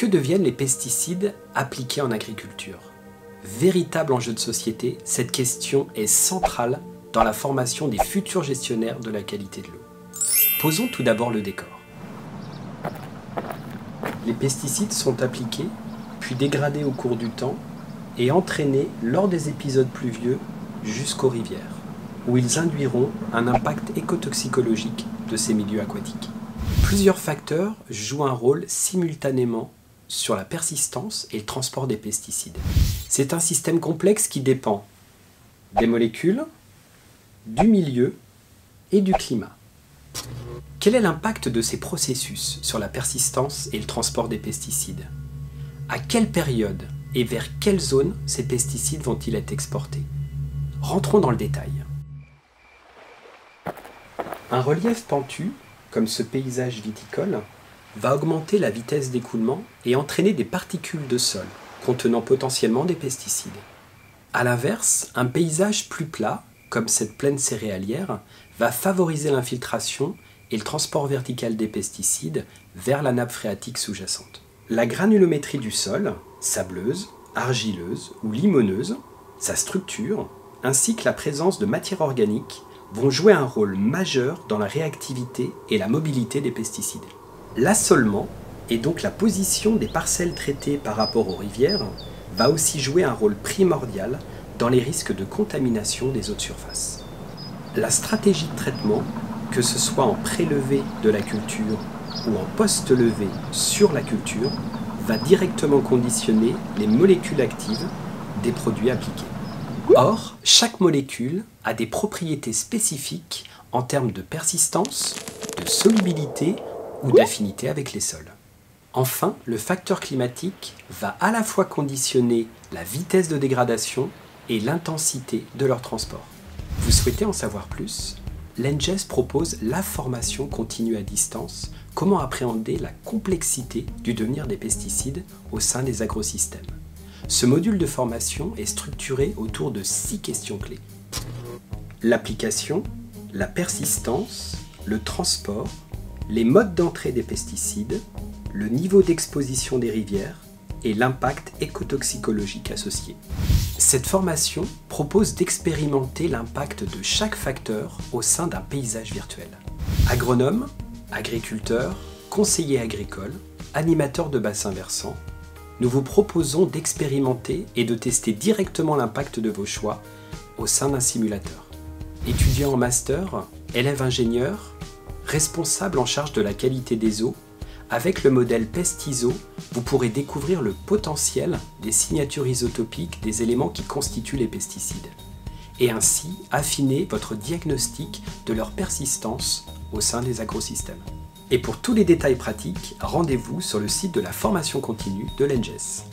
Que deviennent les pesticides appliqués en agriculture? Véritable enjeu de société, cette question est centrale dans la formation des futurs gestionnaires de la qualité de l'eau. Posons tout d'abord le décor. Les pesticides sont appliqués, puis dégradés au cours du temps et entraînés lors des épisodes pluvieux jusqu'aux rivières, où ils induiront un impact écotoxicologique de ces milieux aquatiques. Plusieurs facteurs jouent un rôle simultanément sur la persistance et le transport des pesticides. C'est un système complexe qui dépend des molécules, du milieu et du climat. Quel est l'impact de ces processus sur la persistance et le transport des pesticides? À quelle période et vers quelle zone ces pesticides vont-ils être exportés? Rentrons dans le détail. Un relief pentu, comme ce paysage viticole, va augmenter la vitesse d'écoulement et entraîner des particules de sol contenant potentiellement des pesticides. A l'inverse, un paysage plus plat, comme cette plaine céréalière, va favoriser l'infiltration et le transport vertical des pesticides vers la nappe phréatique sous-jacente. La granulométrie du sol, sableuse, argileuse ou limoneuse, sa structure, ainsi que la présence de matières organiques vont jouer un rôle majeur dans la réactivité et la mobilité des pesticides. L'assolement, et donc la position des parcelles traitées par rapport aux rivières, va aussi jouer un rôle primordial dans les risques de contamination des eaux de surface. La stratégie de traitement, que ce soit en prélevé de la culture ou en post-levé sur la culture, va directement conditionner les molécules actives des produits appliqués. Or, chaque molécule a des propriétés spécifiques en termes de persistance, de solubilité ou d'affinité avec les sols. Enfin, le facteur climatique va à la fois conditionner la vitesse de dégradation et l'intensité de leur transport. Vous souhaitez en savoir plus? L'ENGES propose la formation continue à distance, comment appréhender la complexité du devenir des pesticides au sein des agrosystèmes. Ce module de formation est structuré autour de 6 questions clés. L'application, la persistance, le transport, les modes d'entrée des pesticides, le niveau d'exposition des rivières et l'impact écotoxicologique associé. Cette formation propose d'expérimenter l'impact de chaque facteur au sein d'un paysage virtuel. Agronomes, agriculteurs, conseillers agricoles, animateurs de bassins versants, nous vous proposons d'expérimenter et de tester directement l'impact de vos choix au sein d'un simulateur. Étudiants en master, élèves ingénieurs, responsables en charge de la qualité des eaux, avec le modèle PestIso, vous pourrez découvrir le potentiel des signatures isotopiques des éléments qui constituent les pesticides, et ainsi affiner votre diagnostic de leur persistance au sein des agrosystèmes. Et pour tous les détails pratiques, rendez-vous sur le site de la formation continue de l'ENGES.